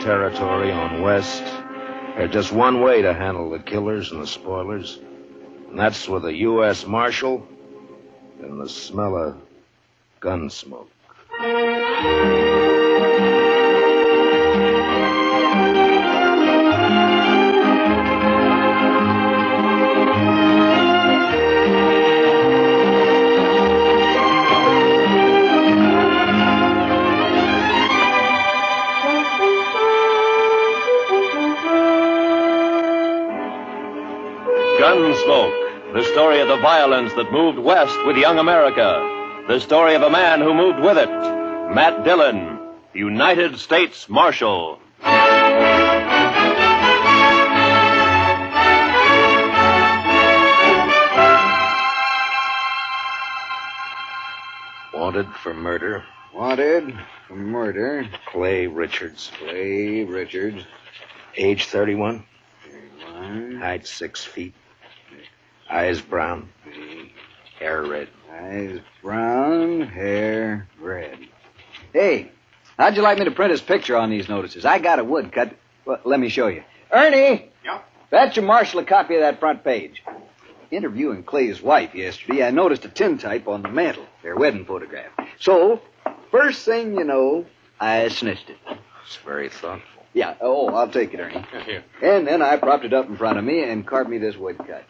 territory on west, there's just one way to handle the killers and the spoilers. And that's with a U.S. Marshal and the smell of gun smoke. Gunsmoke, the story of the violence that moved west with young America. The story of a man who moved with it. Matt Dillon, United States Marshal. Wanted for murder. Wanted for murder. Clay Richards. Clay Richards. Age 31. 31. Height 6 feet. Eyes brown. Hair red. Eyes brown, hair red. Hey, how'd you like me to print his picture on these notices? I got a woodcut. Well, let me show you. Ernie! Yeah? Fetch your marshal a copy of that front page. Interviewing Clay's wife yesterday, I noticed a tintype on the mantel, their wedding photograph. So, first thing you know, I snitched it. It's very thoughtful. Yeah, I'll take it, Ernie. Here. And then I propped it up in front of me and carved me this woodcut.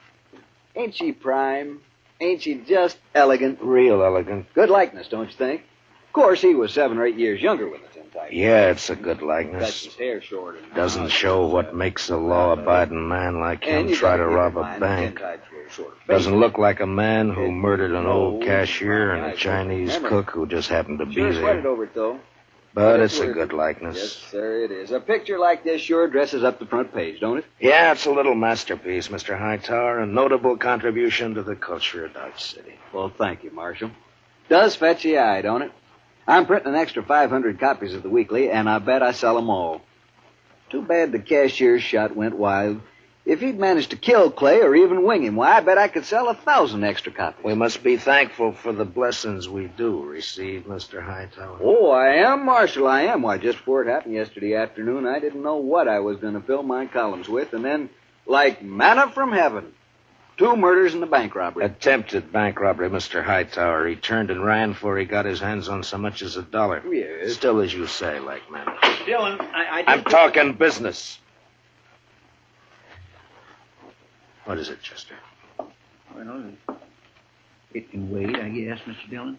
Ain't she prime? Ain't she just elegant? Real elegant. Good likeness, don't you think? Of course, he was 7 or 8 years younger with the tintype. Yeah, it's a good Cuts likeness. his hair short. And Doesn't show what makes a law-abiding man like And him you try gotta to keep rob in a mind, bank. the tintype's very short of face. Doesn't look like a man who murdered an old No, cashier and a right. Chinese Remember, cook who just happened to be Sure sweated there. over it, though. But it's a worth good it. likeness. Yes, sir, it is. A picture like this sure dresses up the front page, don't it? Yeah, it's a little masterpiece, Mr. Hightower, a notable contribution to the culture of Dodge City. Well, thank you, Marshal. Does fetch the eye, don't it? I'm printing an extra 500 copies of the weekly, and I bet I sell them all. Too bad the cashier's shot went wild. If he'd managed to kill Clay or even wing him, why, I bet I could sell 1,000 extra copies. We must be thankful for the blessings we do receive, Mr. Hightower. Oh, I am, Marshal, I am. Why, just before it happened yesterday afternoon, I didn't know what I was going to fill my columns with, and then, like manna from heaven, 2 murders and a bank robbery. Attempted bank robbery, Mr. Hightower. He turned and ran before he got his hands on so much as $1. Yes. Still, as you say, like man. Dillon, I'm talking business. What is it, Chester? Well, it can wait, I guess, Mr. Dillon.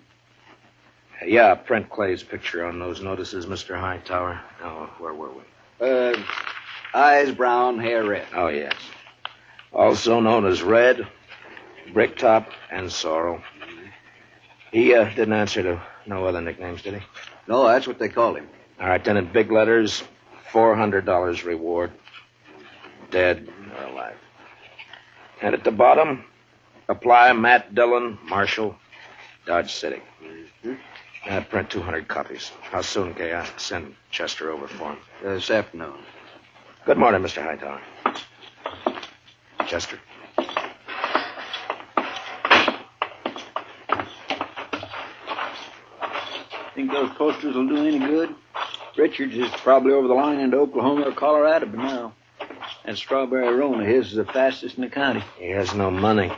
Yeah, print Clay's picture on those notices, Mr. Hightower. Oh, where were we? Eyes brown, hair red. Oh, yes. Also known as Red, Bricktop, and Sorrel. He didn't answer to no other nicknames, did he? No, that's what they called him. All right, then in big letters, $400 reward. Dead or alive. And at the bottom, apply Matt Dillon, Marshal, Dodge City. Print 200 copies. How soon can I send Chester over for him? This afternoon. Good morning, Mr. Hightower. Chester. Think those posters will do any good? Richards is probably over the line into Oklahoma or Colorado by now. That strawberry roan of his is the fastest in the county. He has no money.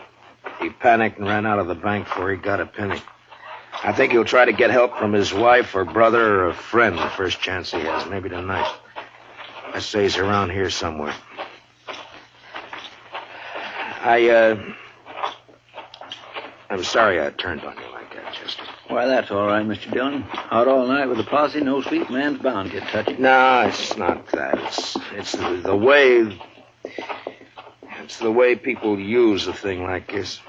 He panicked and ran out of the bank before he got a penny. I think he'll try to get help from his wife or brother or a friend the first chance he has, maybe tonight. I say he's around here somewhere. I'm sorry I turned on you like that, Chester. Why, that's all right, Mr. Dillon. Out all night with a posse, no sleep, man's bound to get touchy. No, it's not that. It's the way... It's the way people use a thing like this.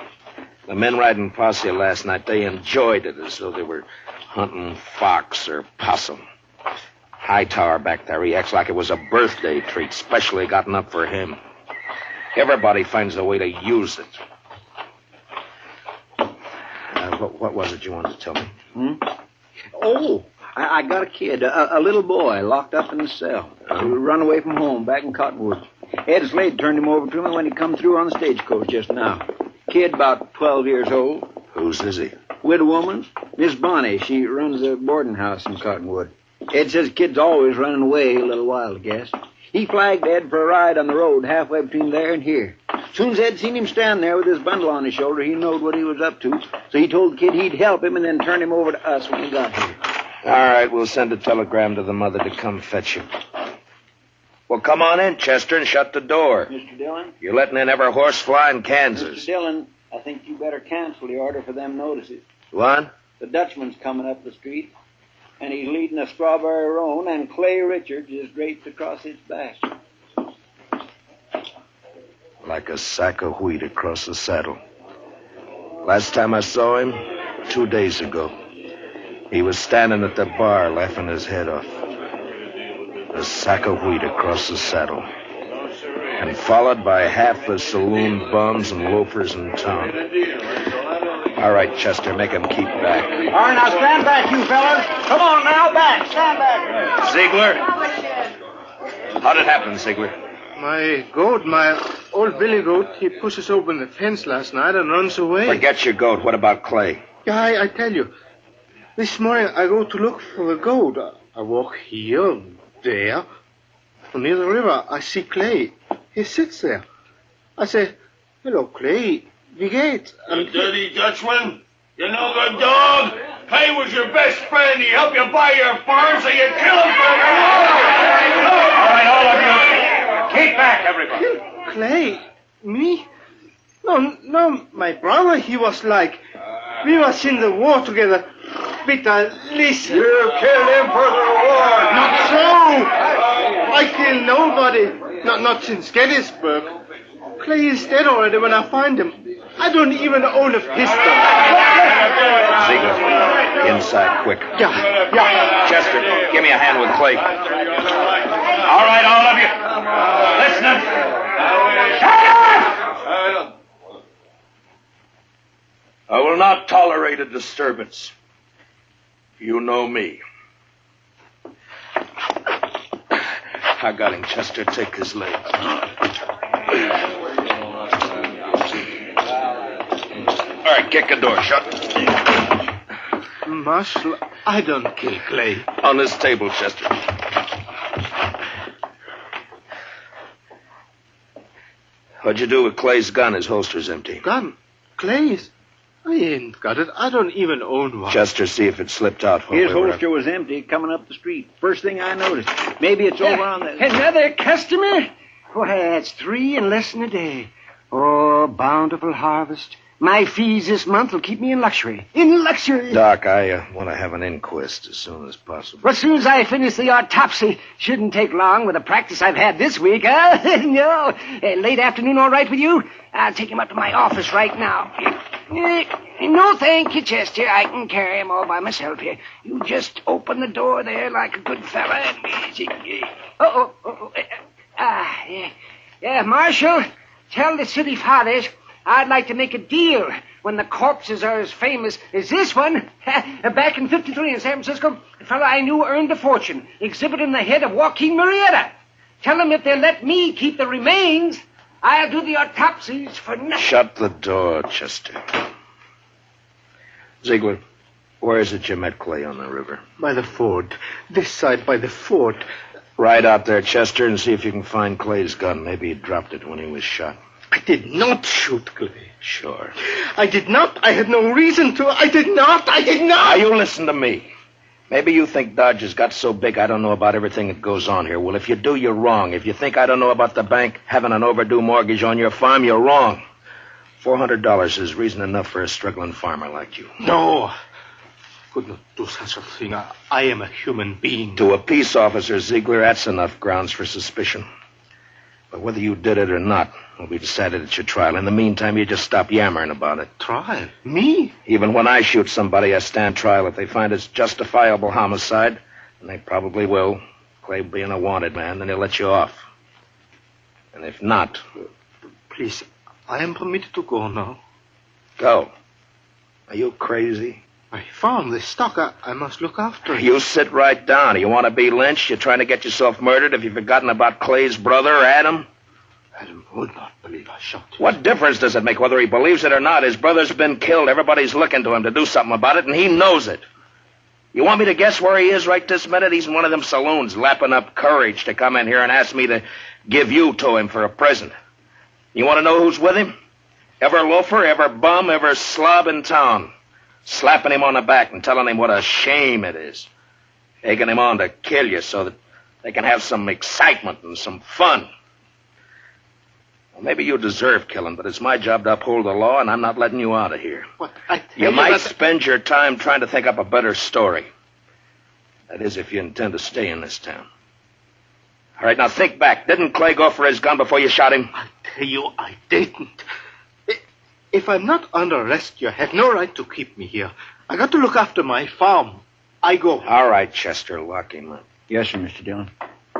The men riding posse last night, they enjoyed it as though they were hunting fox or possum. Hightower back there, he acts like it was a birthday treat, specially gotten up for him. Everybody finds a way to use it. What was it you wanted to tell me? Oh, I got a kid, a little boy, locked up in the cell. He run away from home back in Cottonwood. Ed Slade turned him over to me when he come through on the stagecoach just now. Kid about 12 years old. Whose is he? Widow woman, Miss Bonnie. She runs a boarding house in Cottonwood. Ed says kid's always running away a little while, I guess. He flagged Ed for a ride on the road halfway between there and here. As soon as Ed seen him stand there with his bundle on his shoulder, he knowed what he was up to. So he told the kid he'd help him and then turn him over to us when he got here. All right, we'll send a telegram to the mother to come fetch you. Well, come on in, Chester, and shut the door. Mr. Dillon? You're letting in every horse fly in Mr. Kansas. Dillon, I think you better cancel the order for them notices. What? The Dutchman's coming up the street, and he's leading a strawberry roan, and Clay Richards is draped across his back. Like a sack of wheat across the saddle. Last time I saw him, 2 days ago, he was standing at the bar laughing his head off. A sack of wheat across the saddle. And followed by half the saloon bums and loafers in town. All right, Chester, make him keep back. All right, now stand back, you fellas. Come on now, back. Stand back. Ziegler? How'd it happen, Ziegler? My old billy goat, he pushes open the fence last night and runs away. Forget your goat. What about Clay? Yeah, I tell you. This morning I go to look for the goat. I walk here, there. Near the river, I see Clay. He sits there. I say, hello, Clay. Wie geht's? You dirty Dutchman. You no good dog. Clay was your best friend. He helped you buy your farm, so you kill him for your All right, all of you. Keep back, everybody. Clay? Me? No, my brother, he was like... We was in the war together. Peter, listen. You killed him for the war. Not so! I killed nobody. Not since Gettysburg. Clay is dead already when I find him. I don't even own a pistol. Ziegler, inside, quick. Yeah. Chester, give me a hand with Clay. All right, all of you. Listen. I will not tolerate a disturbance. You know me. I got him, Chester. Take his leg. All right, kick the door shut. Marshal, I don't kill Clay. On this table, Chester. What'd you do with Clay's gun? His holster's empty. Gun? Clay's? I ain't got it. I don't even own one. Chester, see if it slipped out. His holster was empty coming up the street. First thing I noticed. Maybe it's over on the... Another customer? Why, that's 3 in less than a day. Oh, bountiful harvest. My fees this month will keep me in luxury. In luxury! Doc, I want to have an inquest as soon as possible. Well, as soon as I finish the autopsy, shouldn't take long with the practice I've had this week, huh? No. Late afternoon all right with you? I'll take him up to my office right now. No, thank you, Chester. I can carry him all by myself here. You just open the door there like a good fella and... Yeah, Marshal, tell the city fathers I'd like to make a deal when the corpses are as famous as this one. Back in 53 in San Francisco, a fellow I knew earned a fortune exhibiting the head of Joaquin Murrieta. Tell them if they'll let me keep the remains, I'll do the autopsies for nothing. Shut the door, Chester. Ziegler, where is it you met Clay on the river? By the fort. This side by the fort. Ride out there, Chester, and see if you can find Clay's gun. Maybe he dropped it when he was shot. I did not shoot Clay. Sure. I did not. I had no reason to. I did not. Now, you listen to me. Maybe you think Dodge has got so big I don't know about everything that goes on here. Well, if you do, you're wrong. If you think I don't know about the bank having an overdue mortgage on your farm, you're wrong. $400 is reason enough for a struggling farmer like you. No. Could not do such a thing. I am a human being. To a peace officer, Ziegler, that's enough grounds for suspicion. But whether you did it or not will be decided at your trial. In the meantime, you just stop yammering about it. Trial? Me? Even when I shoot somebody, I stand trial. If they find it's justifiable homicide, and they probably will, Clay being a wanted man, then they'll let you off. And if not... Please, I am permitted to go now. Go. Are you crazy? My farm, the stock, I must look after it. You sit right down. You want to be lynched? You're trying to get yourself murdered? Have you forgotten about Clay's brother, Adam? Adam would not believe I shot him. What difference does it make whether he believes it or not? His brother's been killed. Everybody's looking to him to do something about it, and he knows it. You want me to guess where he is right this minute? He's in one of them saloons lapping up courage to come in here and ask me to give you to him for a present. You want to know who's with him? Every loafer, every bum, every slob in town. Slapping him on the back and telling him what a shame it is. Taking him on to kill you so that they can have some excitement and some fun. Well, maybe you deserve killing, but it's my job to uphold the law, and I'm not letting you out of here. What? I tell You might that- spend your time trying to think up a better story. That is, if you intend to stay in this town. All right, now think back. Didn't Clay go for his gun before you shot him? I tell you, I didn't. If I'm not under arrest, you have no right to keep me here. I got to look after my farm. I go. All right, Chester, lock him up. Yes, sir, Mr. Dillon.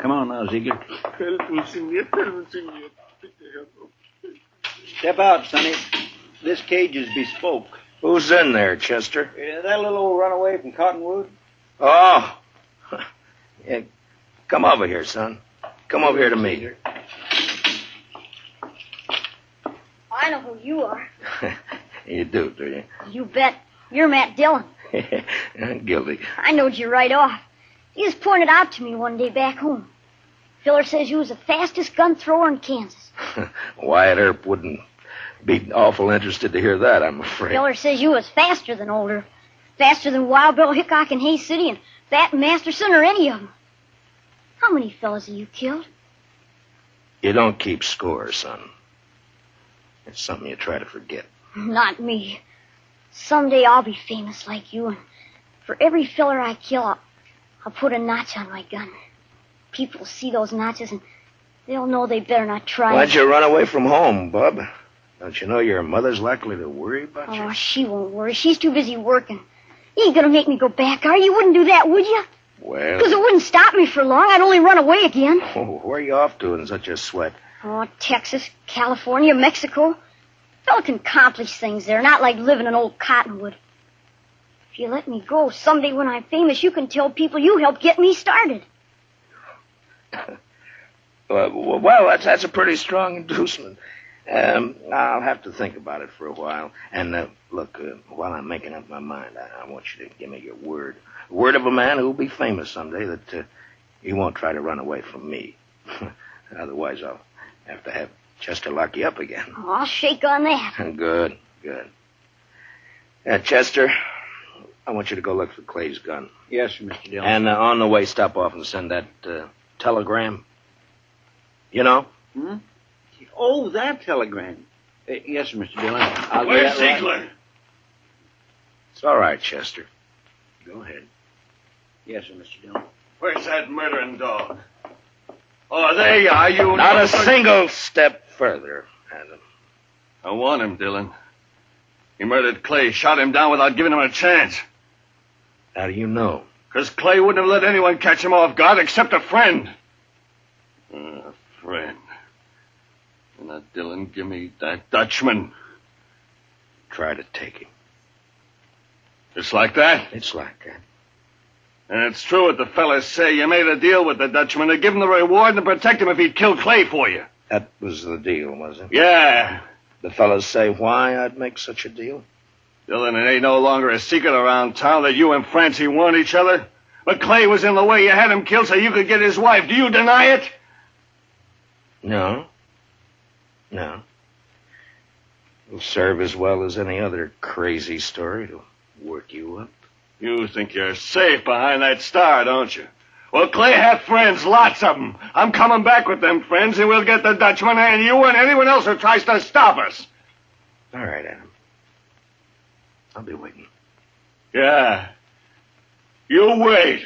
Come on now, Ziegler. Help me, senor. Help me, senor. Step out, Sonny. This cage is bespoke. Who's in there, Chester? That little old runaway from Cottonwood? Oh. Yeah, come over here, son. Come over here to me. I know who you are. You do you? You bet. You're Matt Dillon. I'm guilty. I knowed you right off. You just pointed out to me one day back home. Filler says you was the fastest gun thrower in Kansas. Wyatt Earp wouldn't be awful interested to hear that, I'm afraid. Filler says you was faster than Older. Faster than Wild Bill Hickok in Hayes City and Fat Masterson or any of them. How many fellas have you killed? You don't keep score, son. It's something you try to forget. Not me. Someday I'll be famous like you, and for every filler I kill, I'll put a notch on my gun. People see those notches, and they'll know they better not try. Why'd you run away from home, bub? Don't you know your mother's likely to worry about you? Oh, she won't worry. She's too busy working. You ain't gonna make me go back, are you? You wouldn't do that, would you? Well... Because it wouldn't stop me for long. I'd only run away again. Oh, where are you off to in such a sweat? Oh, Texas, California, Mexico. Fella can accomplish things there, not like living in old Cottonwood. If you let me go, someday when I'm famous, you can tell people you helped get me started. Well, that's a pretty strong inducement. I'll have to think about it for a while. And, look, while I'm making up my mind, I want you to give me your word. Word of a man who'll be famous someday that he won't try to run away from me. Otherwise, I'll have to have Chester lock you up again. Oh, I'll shake on that. Good. Chester, I want you to go look for Clay's gun. Yes, sir, Mr. Dillon. And on the way, stop off and send that telegram. You know? Hmm? Oh, that telegram. Yes, sir, Mr. Dillon. I'll do Where's that Ziegler? right. It's all right, Chester. Go ahead. Yes, sir, Mr. Dillon. Where's that murdering dog? Oh, there you are, you... Not a single step further, Adam. I want him, Dillon. He murdered Clay, shot him down without giving him a chance. How do you know? Because Clay wouldn't have let anyone catch him off guard except a friend. A friend. And now, Dillon, give me that Dutchman. Try to take him. Just like that? It's like that. And it's true what the fellas say. You made a deal with the Dutchman to give him the reward and to protect him if he'd kill Clay for you. That was the deal, was it? Yeah. The fellas say why I'd make such a deal? Dillon, it ain't no longer a secret around town that you and Francie want each other. But Clay was in the way. You had him killed so you could get his wife. Do you deny it? No. It'll serve as well as any other crazy story to work you up. You think you're safe behind that star, don't you? Well, Clay had friends, lots of them. I'm coming back with them friends, and we'll get the Dutchman and you and anyone else who tries to stop us. All right, Adam. I'll be waiting. Yeah. You wait.